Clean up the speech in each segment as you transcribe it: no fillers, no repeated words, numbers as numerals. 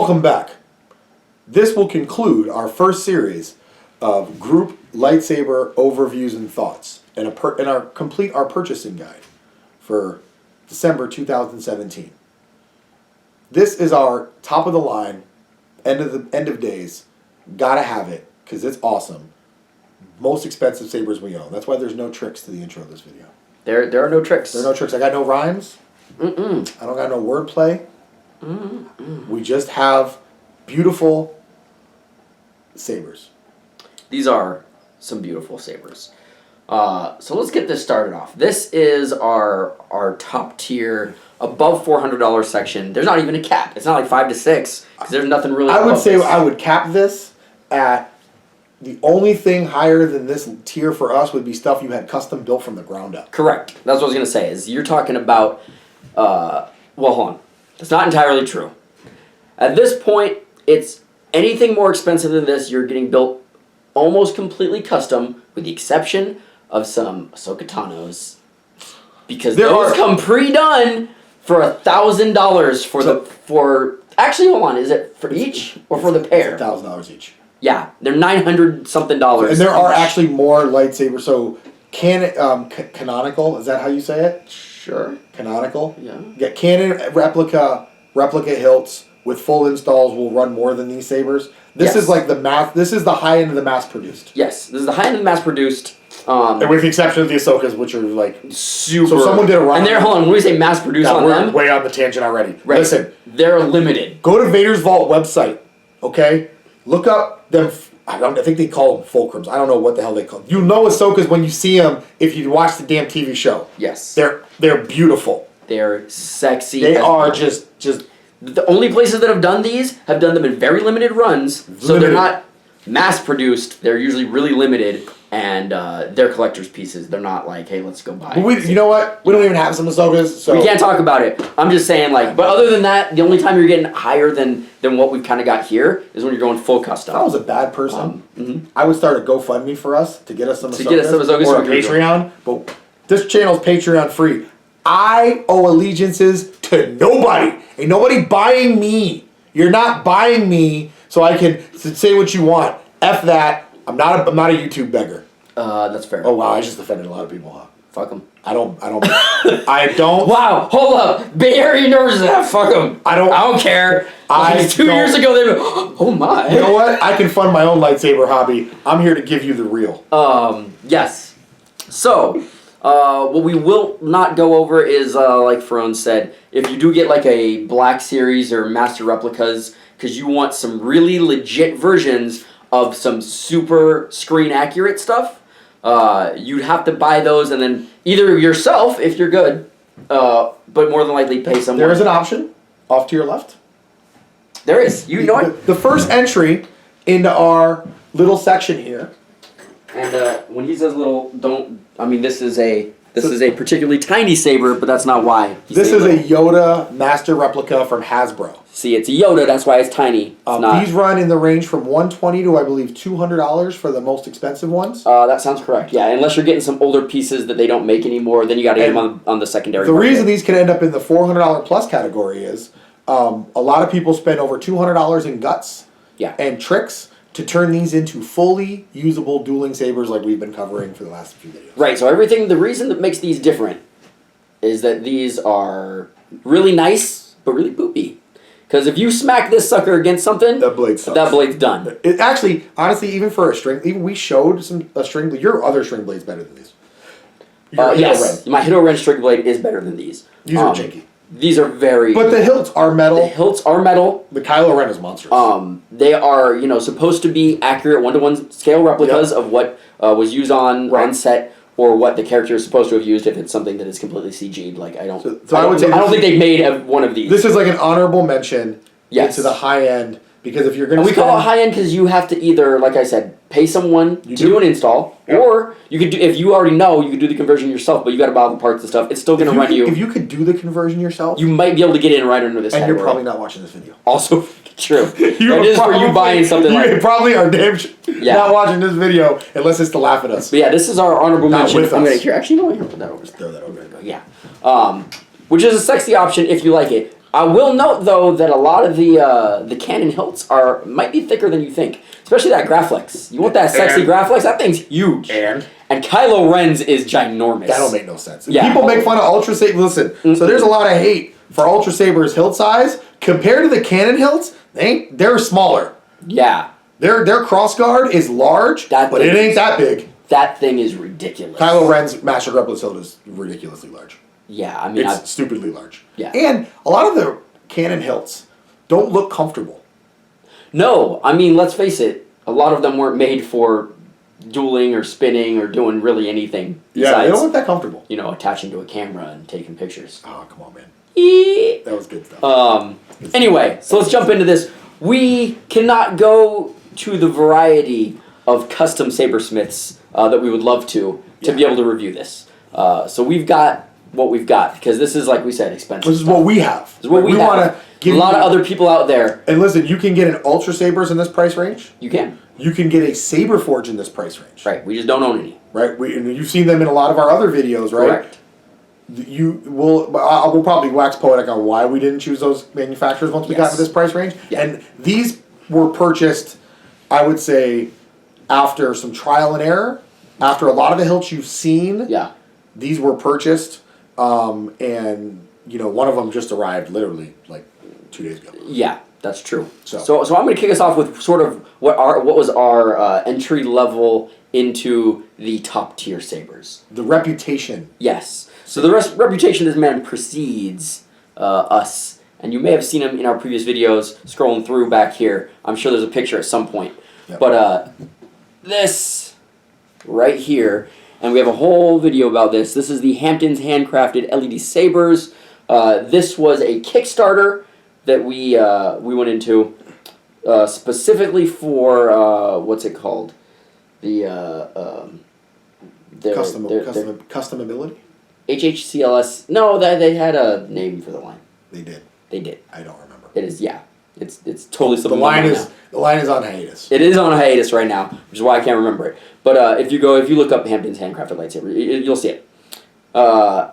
welcome back. This will conclude our first series of group lightsaber overviews and thoughts, and complete our purchasing guide for December 2017. This is our top of the line, end of days. Gotta have it because it's awesome. Most expensive sabers we own. That's why there's no tricks to the intro of this video. There are no tricks. There are no tricks. I got no rhymes. Mm-mm. I don't got no wordplay. Mm-mm. We just have beautiful sabers. These are some beautiful sabers. So let's get this started off. This is our top tier, above $400 section. There's not even a cap. It's not like 5 to 6 because there's nothing really. I would say I would cap this at the only thing higher than this tier for us would be stuff you had custom built from the ground up. Correct. That's what I was gonna say. Is you're talking about. Well, hold on. That's not entirely true. At this point, it's anything more expensive than this. You're getting built almost completely custom, with the exception of some Ahsoka Tanos, because those come pre-done for $1,000 for. Actually, hold on. Is it for each or for the pair? $1,000 each. Yeah, they're $900 something. And there are actually more lightsabers. So, canonical. Is that how you say it? Sure. Canonical. Yeah. Yeah. Canon replica hilts with full installs will run more than these sabers. This is like the mass. This is the high end of the mass produced. Yes, this is the high end of the mass produced. And with the exception of the Ahsokas, which are like super. So someone did a run. And they're, hold on, when we say mass produced on we're them, way on the tangent already. Right. Listen, they're limited. Go to Vader's Vault website. Okay, look up them. I think they call them fulcrums. I don't know what the hell they call them. You know Ahsokas when you see them if you watch the damn TV show. Yes. They're beautiful. They're sexy. They are just. The only places that have done these have done them in very limited runs, so they're not mass produced. They're usually really limited, and they're collector's pieces. They're not like, hey, let's go buy. But you know what? We don't even have some Ahsokas, so we can't talk about it. I'm just saying, like, but other than that, the only time you're getting higher than what we've kind of got here is when you're going full custom. If I was a bad person, I would start a GoFundMe for us to get us some Ahsokas, or a Patreon. But this channel's Patreon free. I owe allegiances to nobody. Ain't nobody buying me. You're not buying me, so I can say what you want. F that. I'm not a YouTube beggar. That's fair. Oh wow, I just offended a lot of people, huh? Fuck them. I don't. I don't. Wow, hold up. Bay Area nerds, fuck them. I don't care. 2 years ago, they were, oh my. You know what? I can fund my own lightsaber hobby. I'm here to give you the real. Yes. So, what we will not go over is, like Ferone said, if you do get like a Black Series or Master Replicas, because you want some really legit versions of some super screen accurate stuff, you'd have to buy those and then either yourself, if you're good, but more than likely pay someone. There is an option off to your left. There is. You know it. The first entry into our little section here. And when he says little, this is a particularly tiny saber, but that's not why. This is a Yoda Master replica from Hasbro. See, it's a Yoda, that's why it's tiny. These run in the range from $120 to, I believe, $200 for the most expensive ones. That sounds correct, yeah. Unless you're getting some older pieces that they don't make anymore, then you got to get them on the secondary market. The reason these can end up in the $400 plus category is a lot of people spend over $200 in guts and tricks to turn these into fully usable dueling sabers like we've been covering for the last few videos. Right, so the reason that makes these different is that these are really nice, but really poopy. Because if you smack this sucker against something, that blade sucks. That blade's done. It actually, honestly, even for a string, even we showed a string blade. Your other string blade's better than these. Yes, my Hito Ren string blade is better than these. These are janky. These are very... But the hilts are metal. The hilts are metal. The Kylo Ren is monstrous. They are, supposed to be accurate 1-to-1 scale replicas of what was used on set, or what the character is supposed to have used if it's something that is completely CG'd. Like, I don't think they've made one of these. This is like an honorable mention into the high end, because if you're going to we call it high end because you have to either, like I said, pay someone to do an install, or you could do, if you already know, you could do the conversion yourself, but you got to buy all the parts and stuff. It's still going to run you. If you could do the conversion yourself, you might be able to get in right under this category. You're probably not watching this video. Also true. That is for you buying something like that. You probably are not watching this video unless it's to laugh at us. But yeah, this is our honorable mention. I'm going to actually, no, I'm going to put that over. Throw that over. Yeah. Which is a sexy option if you like it. I will note though that a lot of the cannon hilts might be thicker than you think, especially that Graflex. You want that sexy Graflex? That thing's huge. And Kylo Ren's is ginormous. That don't make no sense. Yeah. People make fun of Ultra Saber. Listen, so there's a lot of hate for Ultra Saber's hilt size compared to the cannon hilts. They're smaller. Yeah. Their crossguard is large, but it ain't that big. That thing is ridiculous. Kylo Ren's Master Grappless hilt is ridiculously large. Yeah, I mean... It's stupidly large. Yeah. And a lot of the cannon hilts don't look comfortable. No, I mean, let's face it. A lot of them weren't made for dueling or spinning or doing really anything besides, they don't look that comfortable. You know, attaching to a camera and taking pictures. Oh, come on, man. That was good stuff. Anyway, so let's jump into this. We cannot go to the variety of custom sabersmiths that we would love to be able to review this. So we've got what we've got, because this is, like we said, expensive. This is what we have. This is what we have. Want to give a lot of other people out there. And listen, you can get an Ultra Sabers in this price range. You can. You can get a Saber Forge in this price range. Right. We just don't own any. Right. And you've seen them in a lot of our other videos, right? Correct. We'll probably wax poetic on why we didn't choose those manufacturers once we got to this price range. Yeah. And these were purchased, I would say, after some trial and error. After a lot of the hilts you've seen, these were purchased. And one of them just arrived literally like 2 days ago. Yeah, that's true. So I'm going to kick us off with sort of what was our entry level into the top tier sabers. The reputation. Yes. So the reputation of this man precedes us, and you may have seen him in our previous videos. Scrolling through back here, I'm sure there's a picture at some point. Yep. But this right here. And we have a whole video about this. This is the Hamptons Handcrafted LED Sabers. This was a Kickstarter that we went into specifically for what's it called? Customability? HHCLS. No, they had a name for the line. They did. They did. I don't remember. It is It's totally something. The line is on hiatus. It is on hiatus right now, which is why I can't remember it. But if you look up Hamptons Handcrafted Lightsaber, you'll see it. So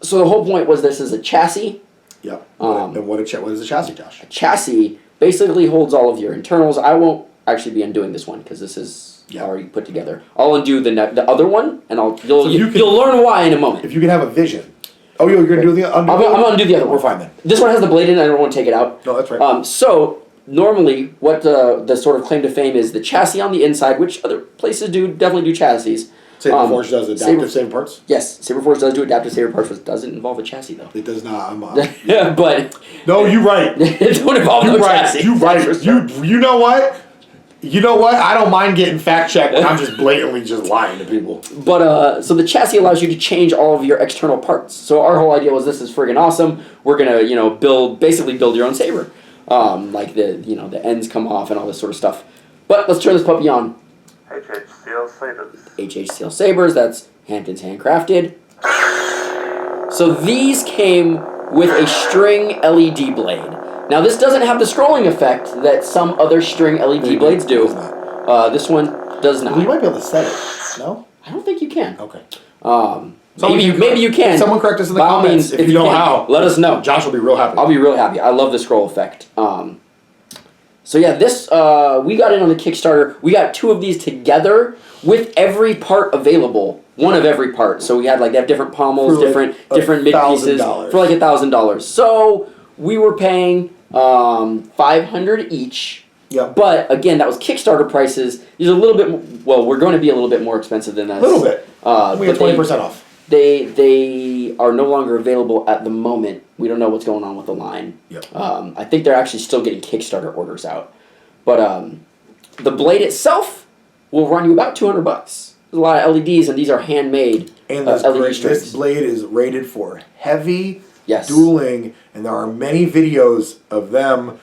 the whole point was this is a chassis. Yep. And what is a chassis, Josh? A chassis basically holds all of your internals. I won't actually be undoing this one because this is already put together. I'll undo the other one, and you'll learn why in a moment. If you can have a vision. Oh, you're going to do the I'm going to undo the other one. We're fine then. This one has the blade in it. I don't want to take it out. No, that's right. So normally, what the sort of claim to fame is the chassis on the inside, which other places definitely do chassis. Saber Forge does adaptive saber parts? Yes, Saber Forge does do adaptive saber parts, which doesn't involve a chassis, though. It does not. But... No, you're right. It don't involve no chassis. You're right. You know what? You know what? I don't mind getting fact-checked when I'm just blatantly just lying to people. But, so the chassis allows you to change all of your external parts. So our whole idea was this is friggin' awesome. We're going to, basically build your own saber. Like the ends come off and all this sort of stuff. But let's turn this puppy on. HHCL Sabers. HHCL Sabers, that's Hamptons Handcrafted. So these came with a string LED blade. Now this doesn't have the scrolling effect that some other string LED blades do. This one does not. Well, you might be able to set it, no? I don't think you can. Okay. Maybe you can. Someone correct us in the comments if you know how. Let us know. Josh will be real happy. I'll be real happy. I love the scroll effect. So yeah, this we got in on the Kickstarter. We got 2 of these together with every part available. One of every part. So we had they have different pommels, different mid pieces for like $1,000. So we were paying $500 each. Yeah. But again, that was Kickstarter prices. These are a little bit. Well, we're going to be a little bit more expensive than that. A little bit. We have 20% off. They are no longer available at the moment. We don't know what's going on with the line. Yep. I think they're actually still getting Kickstarter orders out. But the blade itself will run you about $200. There's a lot of LEDs, and these are handmade and LED strings. This blade is rated for heavy Yes. dueling, and there are many videos of them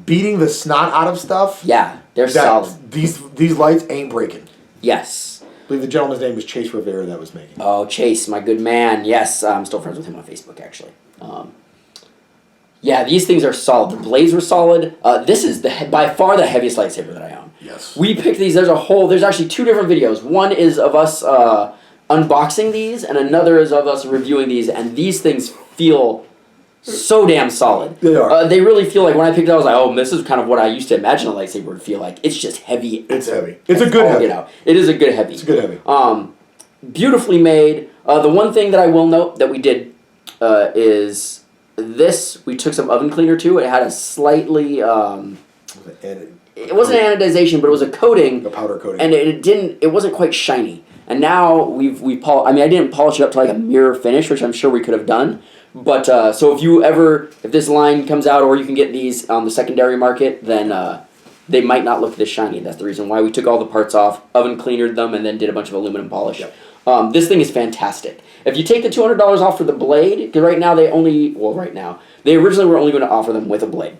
beating the snot out of stuff. Yeah, they're solid. These lights ain't breaking. Yes. I believe the gentleman's name was Chase Rivera that was making. Oh, Chase, my good man. Yes, I'm still friends with him on Facebook, actually. Yeah, these things are solid. The blades were solid. This is by far the heaviest lightsaber that I own. Yes. We picked these. There's actually 2 different videos. One is of us unboxing these, and another is of us reviewing these. And these things feel So damn solid. They are. They really feel like when I picked it up, I was like, oh, this is kind of what I used to imagine a lightsaber would feel like. It's just heavy. It's heavy. It's a good all heavy. get out. It is a good heavy. It's a good heavy. Beautifully made. The one thing that I will note that we did is this. We took some oven cleaner to. It had a slightly. It wasn't an anodization, but it was a coating. A powder coating. And it wasn't quite shiny. And now we I didn't polish it up to like a mirror finish, which I'm sure we could have done. But so if this line comes out, or you can get these on the secondary market, then they might not look this shiny. That's the reason why we took all the parts off, oven cleanered them, and then did a bunch of aluminum polish. Yep. This thing is fantastic. If you take the $200 off for the blade, because right now they originally were only going to offer them with a blade.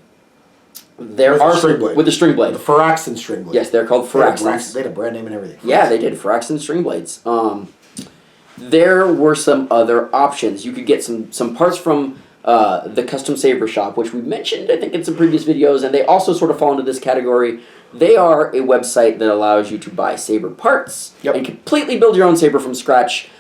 There with are a string blade. With a string blade. The Faraxton string blade. Yes, they're called Faraxtons. They had a brand name and everything. Yeah, they did. Faraxton string blades. There were some other options. You could get some parts from the Custom Saber shop, which we mentioned, I think, in some previous videos, and they also sort of fall into this category. They are a website that allows you to buy Saber parts and completely build your own Saber from scratch.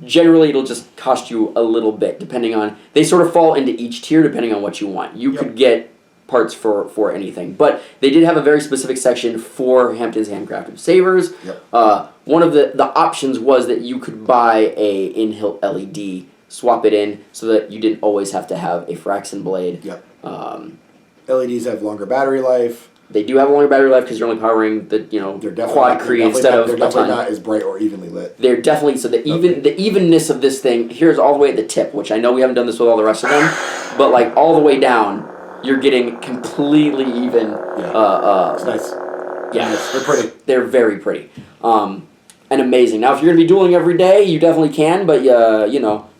Generally, it'll just cost you a little bit, depending on... They sort of fall into each tier, depending on what you want. You could get parts for anything. But they did have a very specific section for Hamptons Handcrafted Sabers. One of the options was that you could buy a in-hilt LED, swap it in, so that you didn't always have to have a Faraxton blade. LEDs have longer battery life. They do have a longer battery life because you're only powering the quad Cree instead of they're a definitely ton. not as bright or evenly lit. They're definitely the evenness of this thing. Here's all the way at the tip, which I know we haven't done this with all the rest of them, but like all the way down, you're getting completely even. It's nice. Yeah, nice. They're pretty. They're very pretty, and amazing. Now, if you're gonna be dueling every day, you definitely can, but you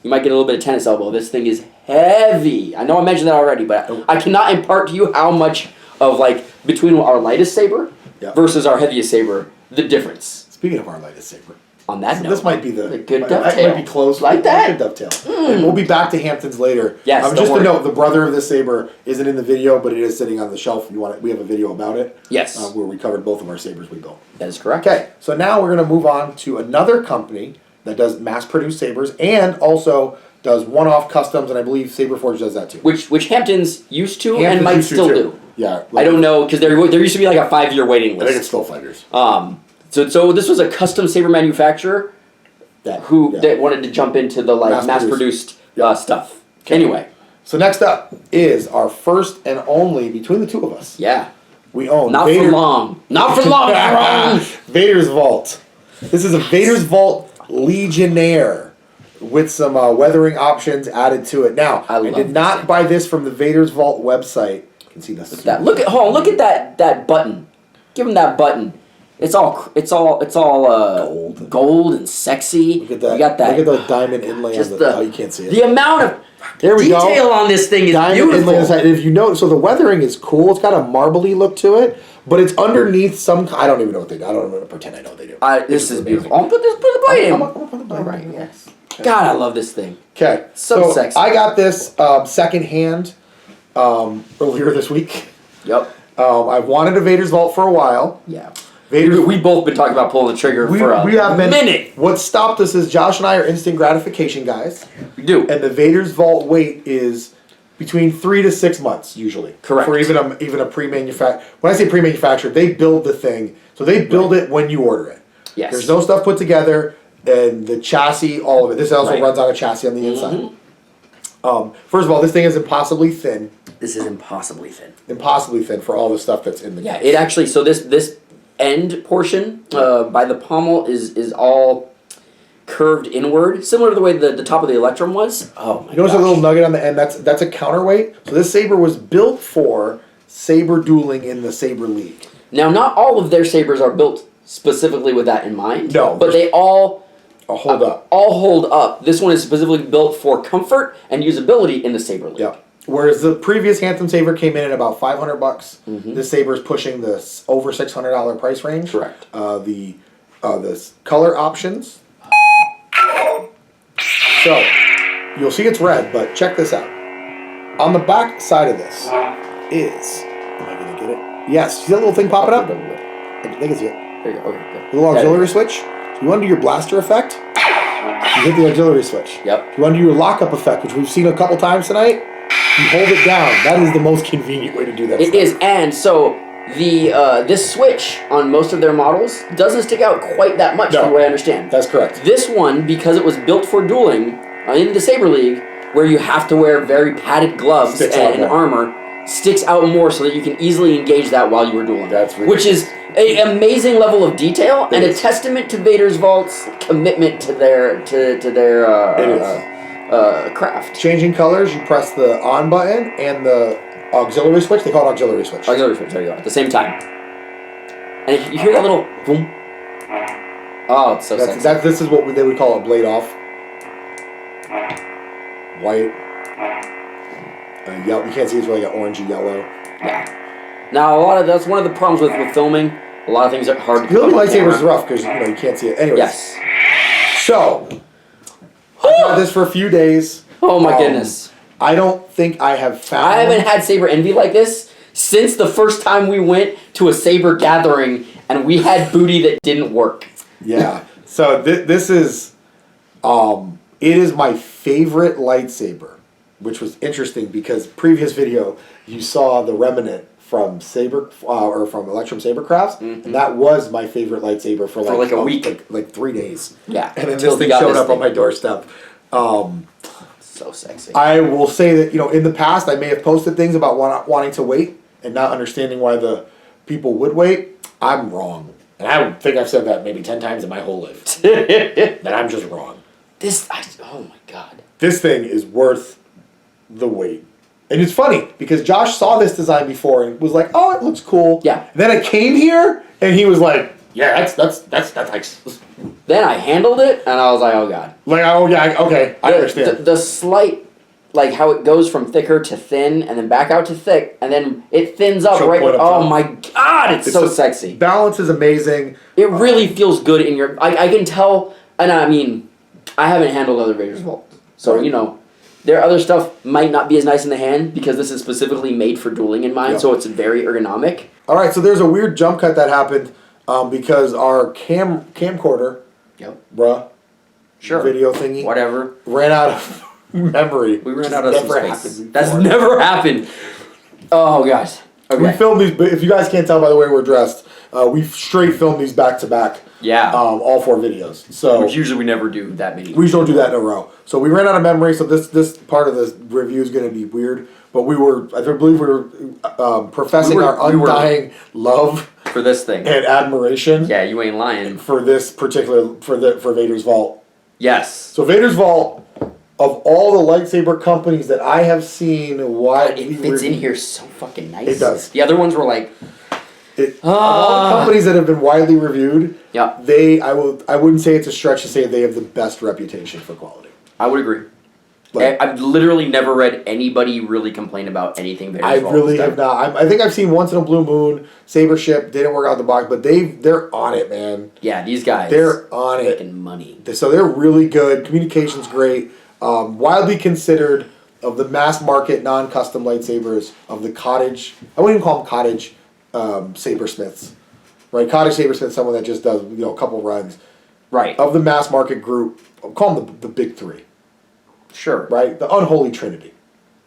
might get a little bit of tennis elbow. This thing is heavy. I know I mentioned that already, but I cannot impart to you how much of between our lightest saber versus our heaviest saber, the difference. Speaking of our lightest saber, on that note, this might be the good dovetail. Might be close, like that. Good dovetail. And we'll be back to Hamptons later. Yes. Just to note, the brother of this saber isn't in the video, but it is sitting on the shelf. We have a video about it. Yes. Where we covered both of our sabers we built. That is correct. Okay, so now we're going to move on to another company that does mass-produced sabers and also does one-off customs, and I believe Saberforge does that too. Which Hamptons used to and might still do. Yeah. I don't know, because there used to be like a 5-year waiting list. I think it's still 5 years. So this was a custom saber manufacturer that wanted to jump into the mass-produced stuff. Okay. Anyway. So next up is our first and only, between the two of us. Yeah. We own Not Vader. for long. Not for long. Vader's Vault. This is a Vader's Vault Legionnaire with some weathering options added to it. Now, I did not buy this from the Vader's Vault website. You can see this. Look at that button. Give him that button. It's all gold and sexy. Look at that. You got that. Look at the diamond inlay on the. Oh, you can't see it. The amount of There we detail go. on this thing is diamond beautiful. inlay on the side. And if you notice, so the weathering is cool. It's got a marbly look to it, but it's underneath some. I don't even know what they do. I don't even pretend I know what they do. This is beautiful. I'm gonna put the blade in. I'm gonna put the blade in. All right. Yes. God, I love this thing. Okay. So sexy. I got this secondhand earlier this week. Yep. I've wanted a Vader's Vault for a while. Yeah. Vader's, We've both been talking about pulling the trigger for a minute. What stopped us is Josh and I are instant gratification guys. We do. And the Vader's Vault wait is between 3 to 6 months usually. Correct. For even a pre-manufactured. When I say pre-manufactured, they build the thing. So they build it when you order it. Yes. There's no stuff put together. And the chassis, all of it. This also runs on a chassis on the inside. First of all, this thing is impossibly thin. This is impossibly thin. Impossibly thin for all the stuff that's in the Yeah, case. it actually, so this end portion by the pommel is all curved inward, similar to the way the top of the Electrum was. Oh my You notice a little nugget on the end? That's a counterweight. So this saber was built for saber dueling in the Saber League. Now, not all of their sabers are built specifically with that in mind. No. But they all hold up. All hold up. This one is specifically built for comfort and usability in the Saber League. Yeah. Whereas the previous Hampton Saber came in at about $500. This saber is pushing the over $600 price range. Correct. The color options. So you'll see it's red, but check this out. On the back side of this is. Am I gonna get it? Yes. See that little thing popping up? I think it's it. There you go. Okay, good. Little auxiliary switch. So you want to do your blaster effect? You hit the auxiliary switch. Yep. You want to do your lockup effect, which we've seen a couple times tonight. You hold it down. That is the most convenient way to do that. It is, and so the this switch on most of their models doesn't stick out quite that much, from what I understand. That's correct. This one, because it was built for dueling in the Saber League, where you have to wear very padded gloves and armor, sticks out more so that you can easily engage that while you were dueling. That's ridiculous. Which is an amazing level of detail and a testament to Vader's Vault's commitment to their craft. Changing colors, you press the on button and the auxiliary switch. They call it auxiliary switch. Auxiliary switch, there you go. At the same time. And if you hear that little boom. Oh, it's so sexy. This is what they would call a blade off. White. Yellow. You can't see it's really like an orangey yellow. Yeah. Now that's one of the problems with filming. A lot of things are hard to Building lightsabers is rough because you can't see it. Anyways. Yes. So I've had this for a few days. Oh my goodness. I don't think I have found. I haven't had Saber envy like this since the first time we went to a Saber gathering and we had booty that didn't work. Yeah. So this is, it is my favorite lightsaber, which was interesting because previous video you saw the remnant from Saber or from Electrum Saber Crafts, and that was my favorite lightsaber for like a week, like 3 days. Yeah. And then this thing showed up on my doorstep. So sexy. I will say that in the past I may have posted things about wanting to wait and not understanding why the people would wait. I'm wrong. And I think I've said that maybe 10 times in my whole life. That I'm just wrong. Oh my god. This thing is worth the wait. And it's funny, because Josh saw this design before and was like, oh, it looks cool. Yeah. And then I came here, and he was like, yeah, that's nice. Then I handled it, and I was like, oh god. Like, oh yeah, okay, I understand. The slight, like how it goes from thicker to thin, and then back out to thick, and then it thins up Choke right. point up Oh top. my god, it's so sexy. Balance is amazing. It really feels good in your. I can tell, and I mean, I haven't handled other Vader's Vault, so their other stuff might not be as nice in the hand because this is specifically made for dueling in mind, so it's very ergonomic. All right, so there's a weird jump cut that happened because our camcorder, video thingy, whatever, ran out of memory. We ran out of space. That's never happened. Oh gosh. Okay. We filmed these. If you guys can't tell by the way we're dressed, we straight filmed these back to back. Yeah. All 4 videos. So which usually we never do that many. We just don't do that in a row. So we ran out of memory. So this part of the review is going to be weird. But I believe we were professing our undying love for this thing and admiration. Yeah, you ain't lying. For this particular for Vader's Vault. Yes. So Vader's Vault, of all the lightsaber companies that I have seen, it fits in here so fucking nice. It does. The other ones were like. Of all the companies that have been widely reviewed, yeah, I wouldn't say it's a stretch to say they have the best reputation for quality. I would agree. I've literally never read anybody really complain about anything Vader's I Vault really has have not. I think I've seen once in a blue moon, Saber ship, didn't work out of the box, but they're on it, man. Yeah, these guys. They're on it. Making money. So they're really good. Communication's great. Widely considered of the mass market non-custom lightsabers of the cottage. I wouldn't even call them cottage sabersmiths. Right? Cottage sabersmith, someone that just does a couple runs. Right. Of the mass market group, I'll call them the big 3. Sure. Right? The unholy trinity.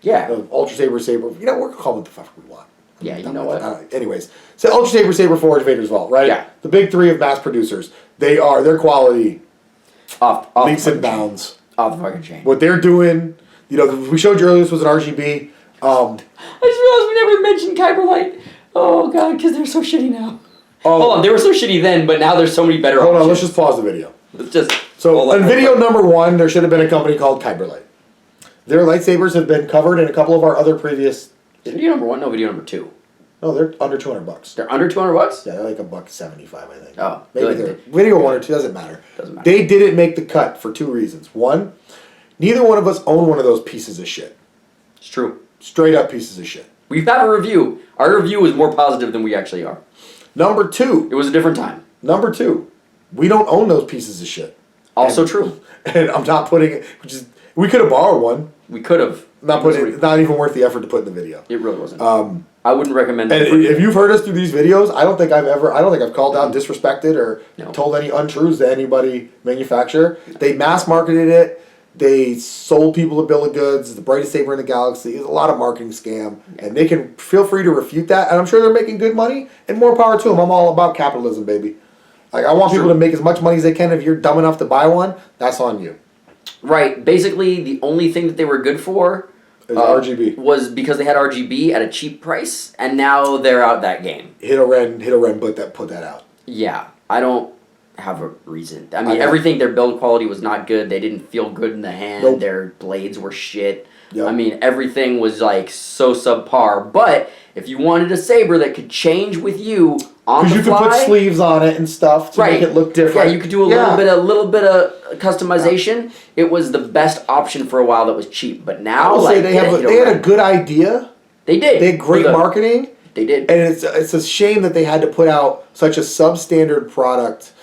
Yeah. The Ultra Saber, we're going to call them what the fuck we want. Yeah, you know what? Anyways, so Ultra Saber, Saber Forge, Vader's Vault, right? Yeah. The big 3 of mass producers. Their quality off leaps and bounds. Off the fucking chain. What they're doing, we showed you earlier this was an RGB. I just realized we never mentioned Kyber Light. Oh god, because they're so shitty now. Hold on, they were so shitty then, but now there's so many better options. Hold on, let's just pause the video. Let's just... So, in video number 1, there should have been a company called Kyber Light. Their lightsabers have been covered in a couple of our other previous... Video number 1? No, video number 2. No, they're under $200. They're under $200? Yeah, they're like $175, I think. Oh. Maybe they're... Video 1 or 2, doesn't matter. Doesn't matter. They didn't make the cut for 2 reasons. One, neither one of us own one of those pieces of shit. It's true. Straight up pieces of shit. We've had a review. Our review is more positive than we actually are. Number 2. It was a different time. Number 2. We don't own those pieces of shit. Also true. And I'm not putting it... we could have borrowed one. We could have. Not even worth the effort to put in the video. It really wasn't. I wouldn't recommend And them. if you've heard us through these videos, I don't think I've called out, disrespected, or told any untruths to anybody manufacturer. They mass marketed it. They sold people a bill of goods. It's the brightest saber in the galaxy. It's a lot of marketing scam, and they can feel free to refute that. And I'm sure they're making good money, and more power to them. I'm all about capitalism, baby. Like, I want people to make as much money as they can. If you're dumb enough to buy one, that's on you. Right. Basically, the only thing that they were good for RGB was because they had RGB at a cheap price, and now they're out that game. Hit a Ren, put that out. Yeah, I don't have a reason. I mean, everything, their build quality was not good. They didn't feel good in the hand. Nope. Their blades were shit. Yep. I mean, everything was like so subpar. But if you wanted a saber that could change with you on the fly, because you could put sleeves on it and stuff to make it look different. Yeah, you could do a little bit of customization. Yeah. It was the best option for a while that was cheap. But now, say they had a good idea. They did. They had great marketing. They did. And it's a shame that they had to put out such a substandard product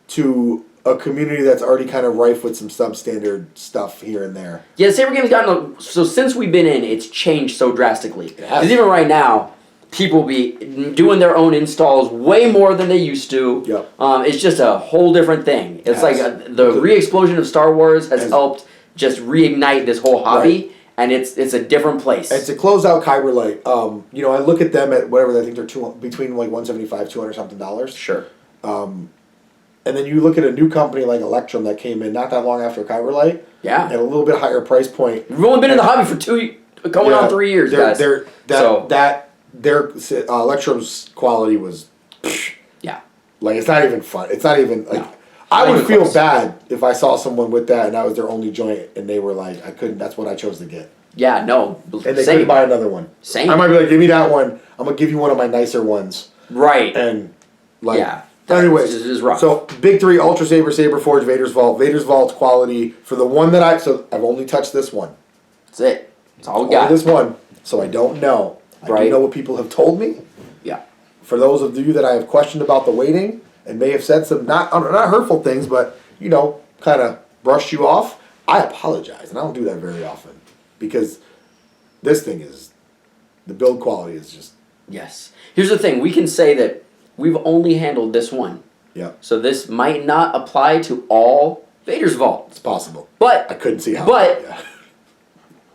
to a community that's already kind of rife with some substandard stuff here and there. Yeah, the Saber game's gotten... So since we've been in, it's changed so drastically. Because even right now, people be doing their own installs way more than they used to. Yep. It's just a whole different thing. It's like the re-explosion of Star Wars has helped just reignite this whole hobby. Right. And it's a different place. And to close out Kyber Light, I look at them at whatever, I think they're between like $175, $200 something. Sure. And then you look at a new company like Electrum that came in not that long after Kyber Light. Yeah. At a little bit higher price point. We've only been in the hobby for going on 3 years, guys. Their Electrum's quality was... Yeah. Like, it's not even fun. It's not even... like. No. I would feel bad if I saw someone with that and that was their only joint and they were like, I couldn't, that's what I chose to get. Yeah, no. And they couldn't buy another one. Same. I might be like, give me that one. I'm going to give you one of my nicer ones. Right. And, like, yeah. Anyways, this is rough. So, Big Three, Ultra Saber, Saber Forge, Vader's Vault. Vader's Vault's quality for the one that I've only touched this one. That's it. That's all we got. This one. So I don't know. I do know what people have told me. Yeah. For those of you that I have questioned about the weighting and may have said some not hurtful things, but kind of brushed you off, I apologize, and I don't do that very often because this thing the build quality is just... Yes. Here's the thing. We can say that we've only handled this one. Yeah. So this might not apply to all Vader's Vault. It's possible. But I couldn't see how. But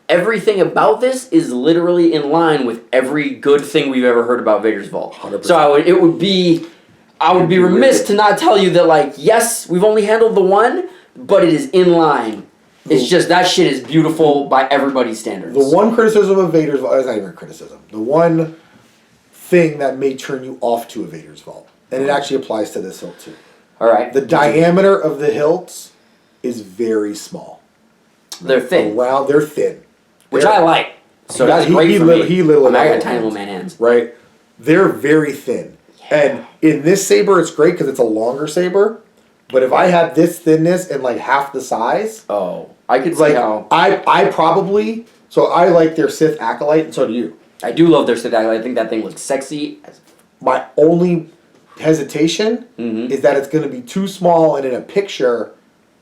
everything about this is literally in line with every good thing we've ever heard about Vader's Vault. 100%. So I would be remiss to not tell you that, like, yes, we've only handled the one, but it is in line. It's just that shit is beautiful by everybody's standards. The one criticism of Vader's Vault is not even a criticism. The one thing that may turn you off to a Vader's Vault, and it actually applies to this hilt too. All right. The diameter of the hilts is very small. They're thin. They're thin. Which I like. So that's great for me. I got tiny little man hands. Right. They're very thin. Yeah. And in this saber, it's great because it's a longer saber. But if I had this thinness and like half the size... Oh, I could see how... I probably... So I like their Sith Acolyte, and so do you. I do love their Sith Acolyte. I think that thing looks sexy. My only hesitation is that it's going to be too small and in a picture...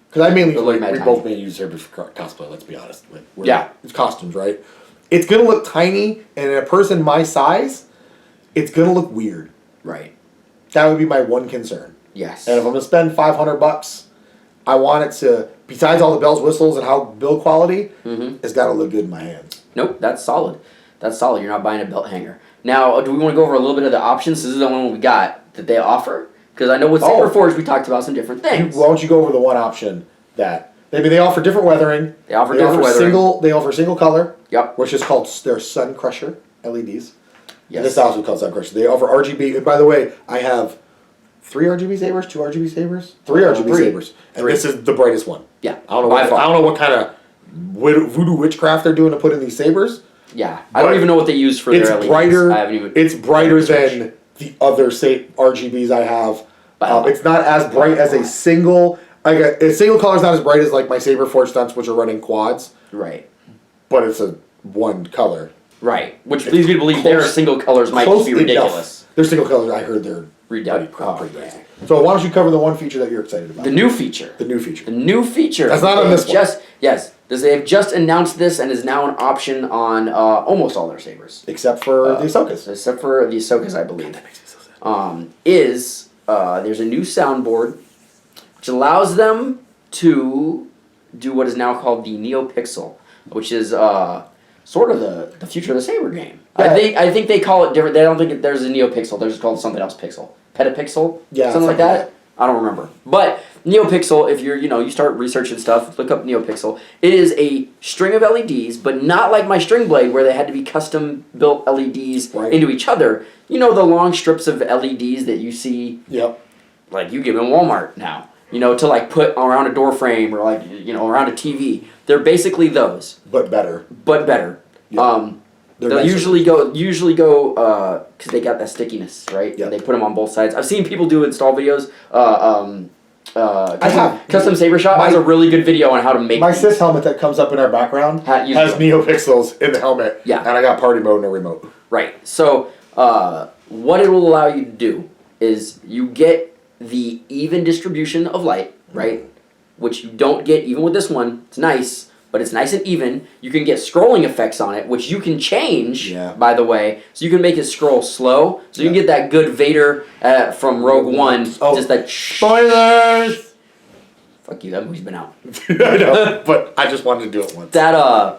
Because I mainly... we both mainly use sabers for cosplay, let's be honest. It's costumes, right? It's going to look tiny, and in a person my size, it's going to look weird. Right. That would be my one concern. Yes. And if I'm going to spend $500, I want it to, besides all the bells, whistles, and how build quality, it's got to look good in my hands. Nope, that's solid. That's solid. You're not buying a belt hanger. Now, do we want to go over a little bit of the options? This is the one we got that they offer. Because I know with Saber Forge we talked about some different things. Why don't you go over the one option that maybe they offer different weathering. They offer different weathering. They offer single color. Yep. Which is called their Sun Crusher LEDs. Yes. And this is also called Sun Crusher. They offer RGB. And by the way, I have 3 RGB sabers, 2 RGB sabers, 3 RGB sabers, and this is the brightest one. Yeah. I don't know what kind of voodoo witchcraft they're doing to put in these sabers. Yeah. I don't even know what they use for their LEDs. It's brighter than the other RGBs I have. It's not as bright as a single. A single color is not as bright as like my Saber Forge stunts, which are running quads. Right. But it's a one color. Right. Which leads me to believe their single colors might just be ridiculous. Their single colors, I heard they're ridiculous. So why don't you cover the one feature that you're excited about? The new feature. The new feature. The new feature. That's not on this one. Yes. because they've just announced this and is now an option on almost all their sabers, Except for the Ahsokas. except for the Ahsokas, I believe. That makes me so sad. There's a new soundboard which allows them to do what is now called the NeoPixel, which is sort of the future of the Saber game. Yeah. I think they call it different. They don't think there's a NeoPixel. They're just called something else Pixel. Petapixel? Yeah, something like something like that. I don't remember. But NeoPixel, if you start researching stuff, look up NeoPixel. It is a string of LEDs, but not like my string blade where they had to be custom built LEDs into each other. You know the long strips of LEDs that you see like you give in Walmart now. To like put around a door frame or like around a TV. They're basically those. But better. Yeah. They'll usually go because they got that stickiness, right? Yeah. They put them on both sides. I've seen people do install videos. Custom Saber Shop has a really good video on how to make my these. Sith helmet that comes up in our background has NeoPixels in the helmet. Yeah. And I got party mode and a remote. Right. So what it will allow you to do is you get the even distribution of light, right? Which you don't get even with this one. It's nice. But it's nice and even. You can get scrolling effects on it, which you can change, by the way. So you can make it scroll slow. So you can get that good Vader from Rogue One. Just that... Spoilers! Fuck you, that movie's been out. I know, but I just wanted to do it once. That,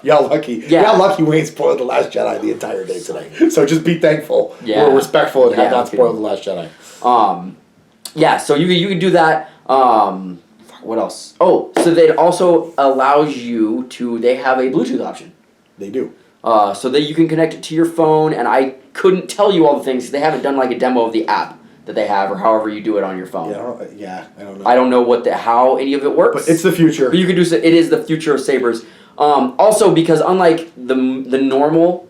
Y'all lucky. Yeah. Y'all lucky we ain't spoiled The Last Jedi the entire day today. So just be thankful. Yeah. We're respectful and have not okay. spoiled The Last Jedi. Yeah, so you can do that. What else? Oh, so it also allows you to... They have a Bluetooth option. They do. So that you can connect it to your phone, and I couldn't tell you all the things. They haven't done like a demo of the app that they have, or however you do it on your phone. I don't know. I don't know how any of it works. But it's the future. But you can do so. It is the future of sabers. Also, because unlike the normal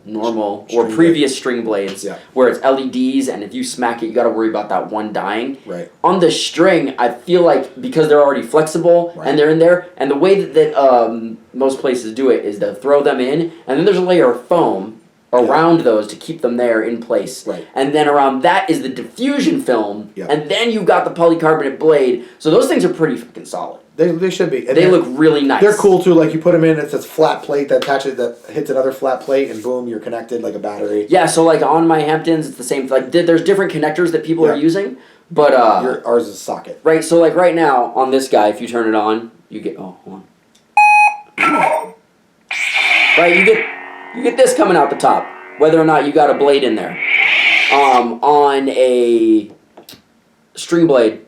or previous string blades, where it's LEDs, and if you smack it, you got to worry about that one dying. Right. On the string, I feel like because they're already flexible and they're in there, and the way that most places do it is they'll throw them in, and then there's a layer of foam around those to keep them there in place. Right. And then around that is the diffusion film, Yep. and then you've got the polycarbonate blade. So those things are pretty fucking solid. They should be. And they look really nice. They're cool too. Like you put them in, it's this flat plate that hits another flat plate, and boom, you're connected like a battery. Yeah. So like on my Hamptons, it's the same. Like there's different connectors that people are using, but ours is a socket. Right. So like right now on this guy, if you turn it on, you get hold on. Right. You get this coming out the top, whether or not you got a blade in there. On a string blade,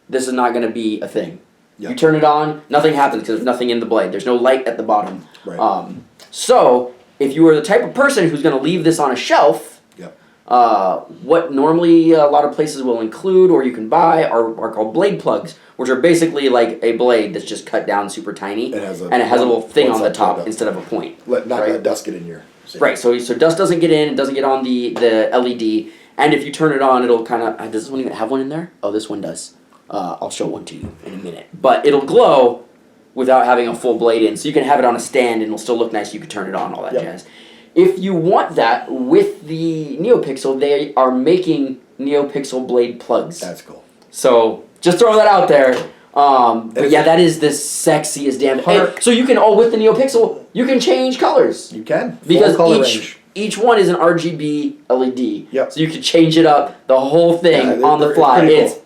this is not going to be a thing. Yep. You turn it on, nothing happens because there's nothing in the blade. There's no light at the bottom. Right. So if you are the type of person who's going to leave this on a shelf, what normally a lot of places will include or you can buy are called blade plugs, which are basically like a blade that's just cut down super tiny, and it has a little thing on the top instead of a point. Not let dust get in your... Right, so dust doesn't get in, it doesn't get on the LED, and if you turn it on, it'll kind of... Does this one even have one in there? Oh, this one does. I'll show one to you in a minute. But it'll glow without having a full blade in, so you can have it on a stand and it'll still look nice, you can turn it on, all that jazz. If you want that with the NeoPixel, they are making NeoPixel blade plugs. That's cool. So, just throw that out there. But yeah, that is the sexiest damn... So you can, with the NeoPixel, you can change colors. You can. Because each one is an RGB LED. Yep. So you can change it up, the whole thing on the fly. It's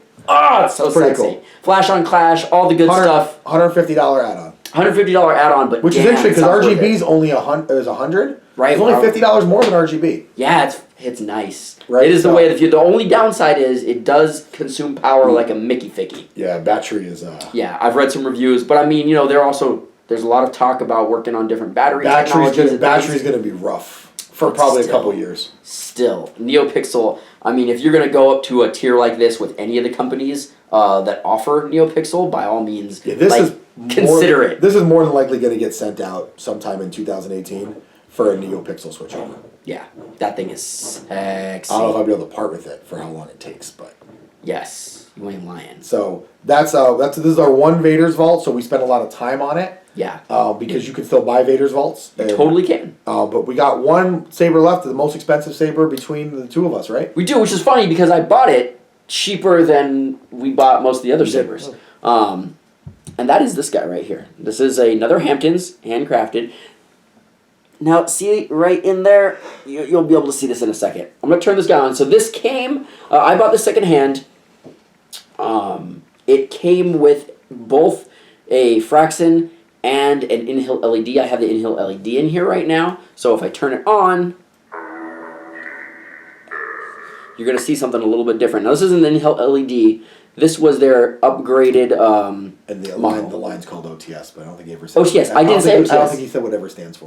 so sexy. Cool. Flash on Clash, all the good stuff. $150 add-on. $150 add-on, but which is interesting because RGB is only $100. Right. It's only $50 more than RGB. Yeah, it's nice. Right. It is the way that the only downside is it does consume power like a Mickey Ficky. Yeah, battery is. Yeah, I've read some reviews, but I mean, there's a lot of talk about working on different technologies. Battery's going to be rough for probably a couple years. Still, NeoPixel. I mean, if you're going to go up to a tier like this with any of the companies that offer NeoPixel, by all means, consider it. This is more than likely going to get sent out sometime in 2018 for a NeoPixel switchover. Yeah, that thing is sexy. I don't know if I'll be able to part with it for how long it takes, but yes, you ain't lying. So this is our one Vader's vault. So we spent a lot of time on it. Yeah. Because you can still buy Vader's vaults. You totally can. But we got one Saber left, the most expensive Saber between the two of us, right? We do, which is funny because I bought it cheaper than we bought most of the other Sabers. And that is this guy right here. This is another Hamptons, handcrafted. Now, see right in there, you'll be able to see this in a second. I'm going to turn this guy on. So this came, I bought this secondhand. It came with both a Fraxen and an in-hill LED. I have the in-hill LED in here right now. So if I turn it on, you're going to see something a little bit different. Now, this isn't an in-hill LED. This was their upgraded And the line's called OTS, but I don't think he ever said OTS. I didn't say OTS. I don't think he said what it stands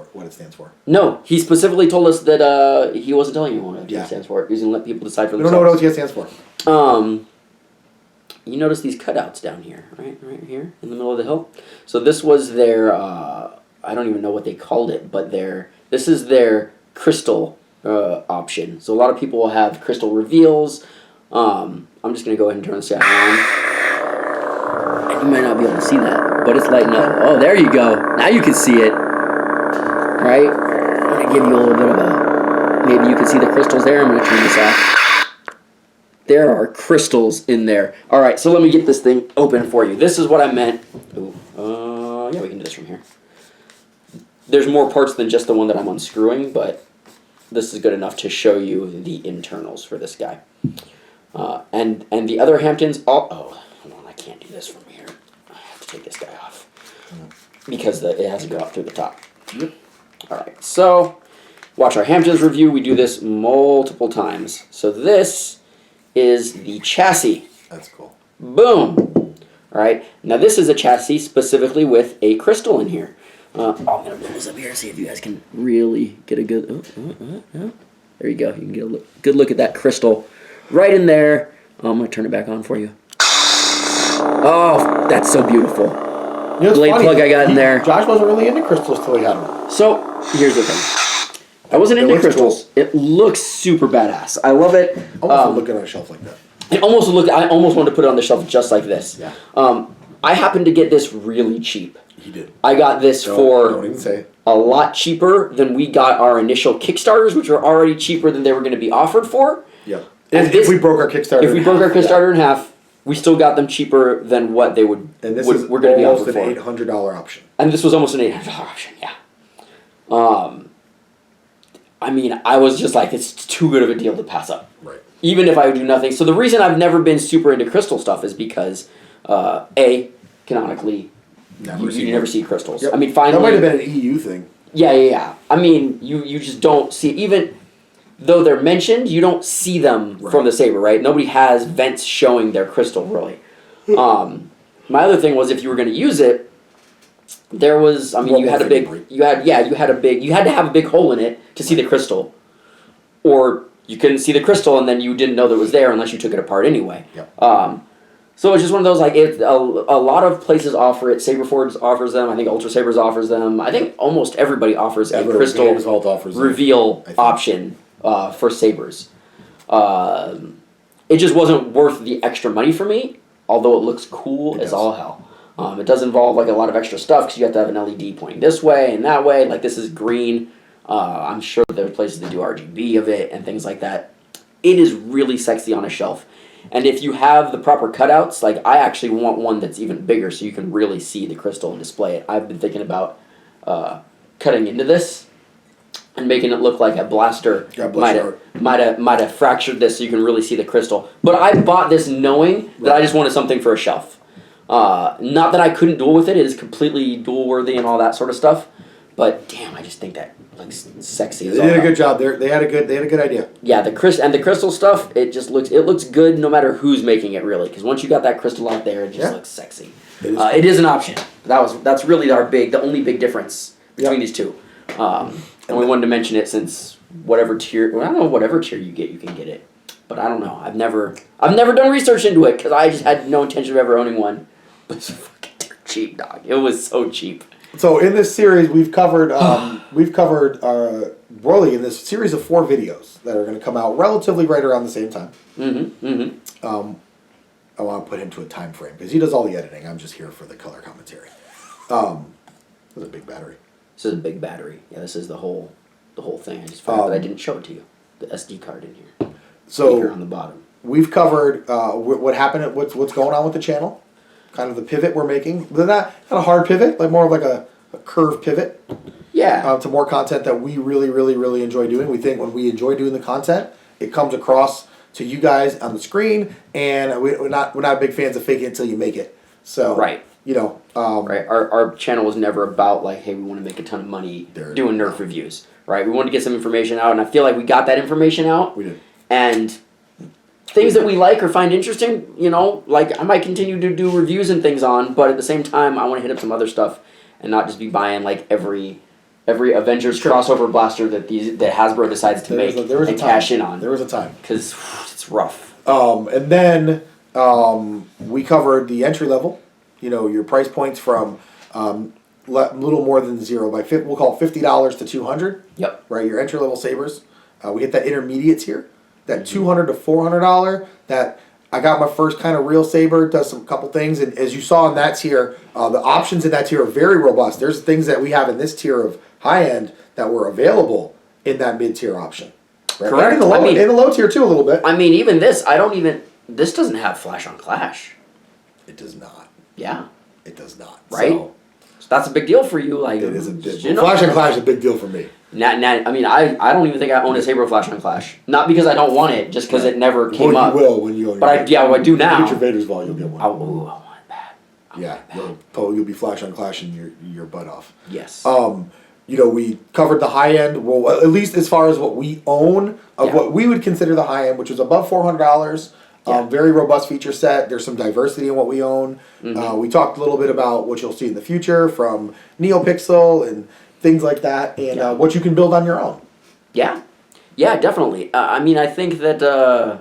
for. No, he specifically told us that he wasn't telling you what OTS stands for. He was going to let people decide for themselves. I don't know what OTS stands for. You notice these cutouts down here, right here in the middle of the hill. So this was their, I don't even know what they called it, but this is their crystal option. So a lot of people will have crystal reveals. I'm just gonna go ahead and turn this guy on. And you might not be able to see that, but it's lighting up. Oh, there you go. Now you can see it. Right? I'm gonna give you a little bit of a. Maybe you can see the crystals there. I'm gonna turn this off. There are crystals in there. All right, so let me get this thing open for you. This is what I meant. Ooh, yeah, we can do this from here. There's more parts than just the one that I'm unscrewing, but this is good enough to show you the internals for this guy. And the other Hamptons. Oh, hold on, I can't do this from here. I have to take this guy off because it has to go up through the top. All right, so watch our Hamptons review. We do this multiple times. So this is the chassis. That's cool. Boom. All right. Now this is a chassis specifically with a crystal in here. I'm gonna move this up here, see if you guys can really get a good. There you go. You can get a good look at that crystal right in there. I'm gonna turn it back on for you. Oh, that's so beautiful. You know, Blade plug I got in there. Josh wasn't really into crystals till he had them. So here's the thing. I wasn't into crystals. Cool. It looks super badass. I love it. Almost looking on a shelf like that. I almost wanted to put it on the shelf just like this. Yeah. I happened to get this really cheap. You did. I got this for don't even say. A lot cheaper than we got our initial Kickstarters, which were already cheaper than they were going to be offered for. Yeah. If we broke our Kickstarter, in half, we still got them cheaper than what they would. And this were going to be offered almost an $800 option. And this was almost an $800 option. Yeah. I mean, I was just like, it's too good of a deal to pass up. Right. Even if I would do nothing. So the reason I've never been super into crystal stuff is because, canonically, you never see crystals. Yep. I mean, finally... That might have been an EU thing. Yeah. I mean, you just don't see... Even though they're mentioned, you don't see them from the Saber, right? Nobody has vents showing their crystal, really. My other thing was if you were going to use it, there was... I mean, you had to have a big hole in it to see the crystal. Or you couldn't see the crystal and then you didn't know that it was there unless you took it apart anyway. Yep. So it's just one of those, like, a lot of places offer it. Saberforge offers them. I think Ultra Sabers offers them. I think almost everybody offers a crystal reveal option for Sabers. It just wasn't worth the extra money for me, although it looks cool as all hell. It does involve like a lot of extra stuff because you have to have an LED pointing this way and that way. Like this is green. I'm sure there are places that do RGB of it and things like that. It is really sexy on a shelf. And if you have the proper cutouts, like I actually want one that's even bigger so you can really see the crystal and display it. I've been thinking about cutting into this and making it look like a blaster might have fractured this so you can really see the crystal. But I bought this knowing that I just wanted something for a shelf. Not that I couldn't duel with it. It is completely duel worthy and all that sort of stuff. But damn, I just think that looks sexy. They did a good job. They had a good idea. Yeah, the crystal stuff. It just looks good no matter who's making it really. Because once you got that crystal out there, it just looks sexy. It is an option. That's really the only big difference between these two. And we wanted to mention it since whatever tier. Well, I don't know whatever tier you get, you can get it. But I don't know. I've never done research into it because I just had no intention of ever owning one. But it's fucking dirt cheap, dog. It was so cheap. So in this series, we've covered Broly in this series of 4 videos that are going to come out relatively right around the same time. I want to put him to a time frame because he does all the editing. I'm just here for the color commentary. This is a big battery. This is a big battery. Yeah, this is the whole thing. I just found that I didn't show it to you. The SD card in here. So here on the bottom. We've covered what happened. What's going on with the channel. kind of the pivot we're making. They're not a hard pivot, like more of like a curved pivot. Yeah. To more content that we really, really, really enjoy doing. We think when we enjoy doing the content, it comes across to you guys on the screen, and we're not big fans of faking it until you make it. So Right. You know, Right. Our channel was never about like, hey, we want to make a ton of money doing Nerf reviews. Right. We wanted to get some information out, and I feel like we got that information out. We did. And things that we like or find interesting, you know, like I might continue to do reviews and things on, but at the same time, I want to hit up some other stuff and not just be buying like every Avengers crossover blaster that Hasbro decides to make and cash in on. There was a time because it's rough. And then we covered the entry level. You know, your price points from little more than zero we'll call it $50 to $200. Yep. Right, your entry level sabers. We hit that intermediate tier, that $200 to $400. That I got my first kind of real saber. Does some couple things, and as you saw in that tier, the options in that tier are very robust. There's things that we have in this tier of high end that were available in that mid tier option. Right? Correct. And in the low tier too, a little bit. I mean, even this, this doesn't have Flash on Clash. It does not. Yeah. It does not. Right. So that's a big deal for you. Like it is a big. You know, Flash on Clash is a big deal for me. I mean, I don't even think I own a Saber Flash on Clash. Not because I don't want it, just because it never came up. You will when you own. But I do now. You get your Vader's Vault, you'll get one. I want that. You'll be Flash on Clash and your butt off. Yes. You know, we covered the high end. Well, at least as far as what we own of what we would consider the high end, which was above $400. Very robust feature set. There's some diversity in what we own. Mm-hmm. We talked a little bit about what you'll see in the future from NeoPixel and things like that, and what you can build on your own. Yeah, definitely. I mean, I think that I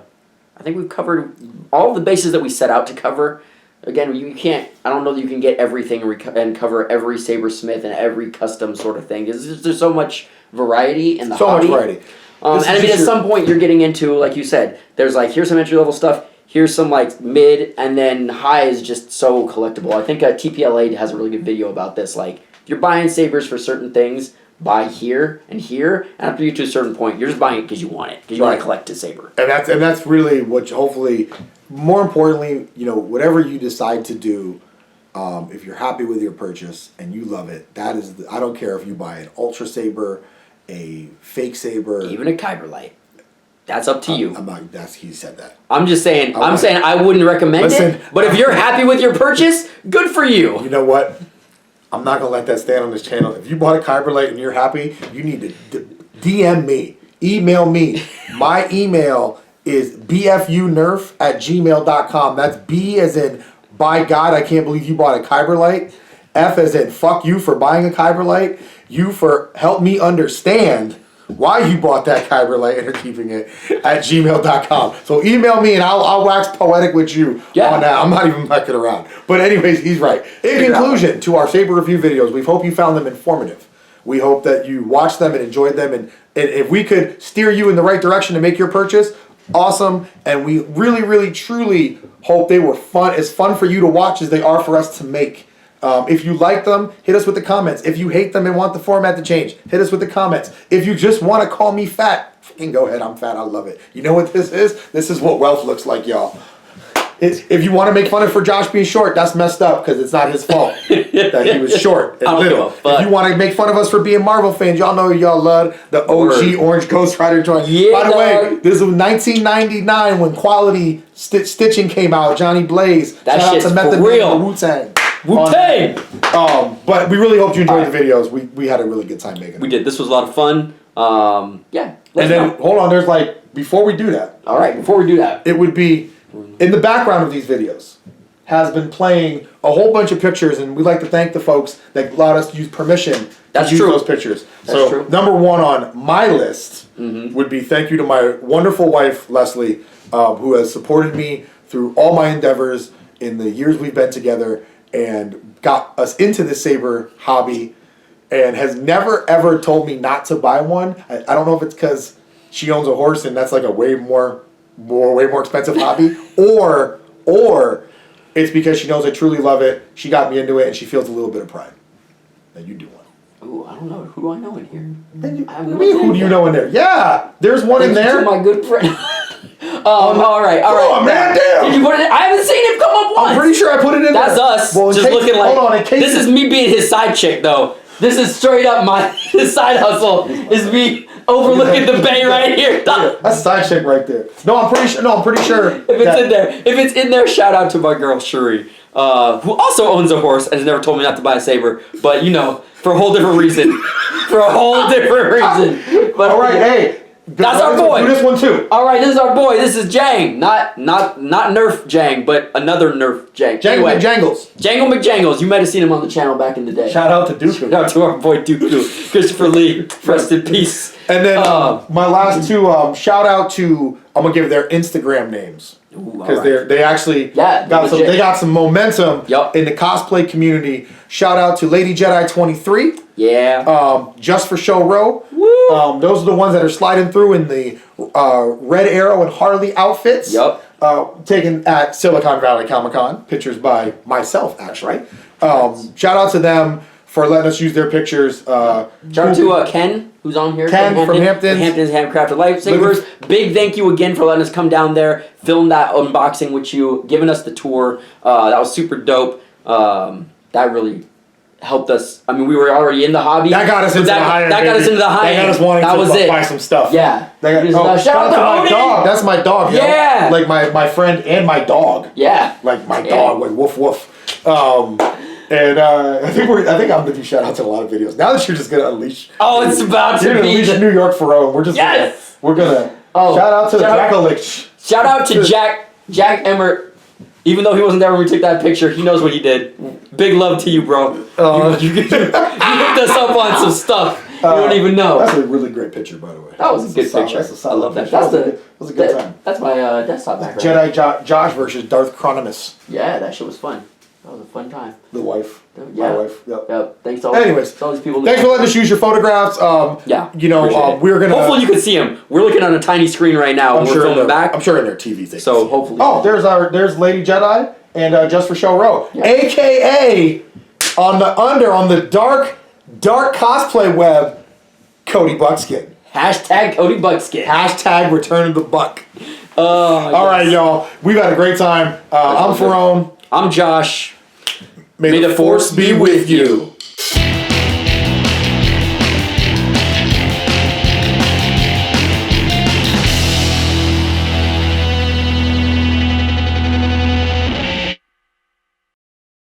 think we've covered all the bases that we set out to cover. Again, you can't. I don't know that you can get everything and cover every Sabersmith and every custom sort of thing. There's so much variety in the hobby. So much variety. And I mean, at some point, you're getting into, like you said, there's like, here's some entry-level stuff, here's some like mid, and then high is just so collectible. I think TPLA has a really good video about this. Like, if you're buying Sabers for certain things, buy here, and after you get to a certain point, you're just buying it because you want it, because you want to collect a Saber. And that's really what, hopefully, more importantly, you know, whatever you decide to do, if you're happy with your purchase and you love it, that is, I don't care if you buy an Ultra Saber, a fake saber, even a Kyber Light. That's up to you. He said that. I'm just saying. I'm saying I wouldn't recommend it. But if you're happy with your purchase, good for you. You know what? I'm not gonna let that stand on this channel. If you bought a Kyber Light and you're happy, you need to DM me, email me. My email is bfunnerf@gmail.com. That's B as in by God, I can't believe you bought a Kyber Light. F as in fuck you for buying a Kyber Light. You for help me understand why you bought that Kyber Light and are keeping it at gmail.com. So email me and I'll wax poetic with you on that. I'm not even mucking around. But anyways, he's right. In conclusion to our Saber review videos, we hope you found them informative. We hope that you watched them and enjoyed them. And if we could steer you in the right direction to make your purchase, awesome. And we really, really, truly hope they were as fun for you to watch as they are for us to make. If you like them, hit us with the comments. If you hate them and want the format to change, hit us with the comments. If you just want to call me fat, fucking go ahead. I'm fat. I love it. You know what this is? This is what wealth looks like, y'all. If you want to make fun of for Josh being short, that's messed up because it's not his fault that he was short and little. If you want to make fun of us for being Marvel fans, y'all know y'all love the OG Orange Ghost Rider joint. By the way, this was 1999 when quality stitching came out. Johnny Blaze. That shout shit's out to Method for real. Man, Wu-Tang. Wu-Tang! But we really hope you enjoyed the videos. We had a really good time making them. We did. This was a lot of fun. And then, hold on, there's before we do that. All right, before we do that. It would be, in the background of these videos, has been playing a whole bunch of pictures, and we'd like to thank the folks that allowed us to use permission to use those pictures. That's true. Number one on my list would be thank you to my wonderful wife, Leslie, who has supported me through all my endeavors in the years we've been together and got us into the Saber hobby and has never ever told me not to buy one. I don't know if it's because she owns a horse and that's like a way more expensive hobby, or it's because she knows I truly love it. She got me into it and she feels a little bit of pride. Now you do one. Ooh, I don't know. Who do I know in here? Who do you know in there? Yeah, there's one in there. My good friend. All right. Oh man, damn! Did you put it? I haven't seen it come up once. I'm pretty sure I I put it in That's there. us. Well, in just case- looking like. hold on, in case This is me being his side chick, though. This is straight up my his side hustle. Is me overlooking the bay right here. That's a side chick right there. No, I'm pretty sure. If it's in there, shout out to my girl Shuri, who also owns a horse and has never told me not to buy a saber. But for a whole different reason. But All right, hey. That's our boy. Do this one too. All right, this is our boy. This is Jang, not Nerf Jang, but another Nerf Jang. Jangle McJangles. Jangle McJangles. You might have seen him on the channel back in the day. Shout out to Duke. Shout out to our boy Dooku, Christopher Lee. Rest in peace. And then my last two, shout out to, I'm gonna give their Instagram names because they actually got some momentum in the cosplay community. Shout out to Lady Jedi 23. Yeah. Just for Show Row. Woo. Those are the ones that are sliding through in the Red Arrow and Harley outfits. Yup. Taken at Silicon Valley Comic Con. Pictures by myself, actually. Shout out to them for letting us use their pictures. Shout out to Ken, who's on here. Ken from Hamptons. Hamptons Handcrafted Lightsabers. Big thank you again for letting us come down there, film that unboxing with you, giving us the tour. That was super dope. That really helped us. I mean, we were already in the hobby. That got us into the high end. That got us into the high end. That got us wanting to buy some stuff. Yeah. Shout out to my dog. That's my dog. Yeah. Like my friend and my dog. Yeah. Like my dog. Like woof woof. And I think I'm gonna do shout out to a lot of videos. Now that you're just gonna unleash. Oh, it's about to be unleash New York for Rome. We're just we're gonna shout out to the Jackalik. Shout out to Jack Emmert. Even though he wasn't there when we took that picture, he knows what he did. Big love to you, bro. You hooked us up on some stuff. You don't even know. That's a really great picture, by the way. That was a good picture. I love that. That was a good time. That's my desktop background. Jedi Josh versus Darth Chronomus. Yeah, that shit was fun. That was a fun time. The wife. Yeah. My wife. Yep. Yep. Thanks to all, all these people. Thanks for letting us use your photographs. We're gonna. Hopefully you can see them. We're looking on a tiny screen right now. I'm we're filming back. I'm sure in their TV thing. So hopefully. Oh, there's Lady Jedi and Just for Show Row, AKA on the dark cosplay web, Cody Buckskin. Hashtag Cody Buckskin. Hashtag Return of the Buck. All right, y'all. We've had a great time. I'm Ferone. I'm Josh. May the force be with you.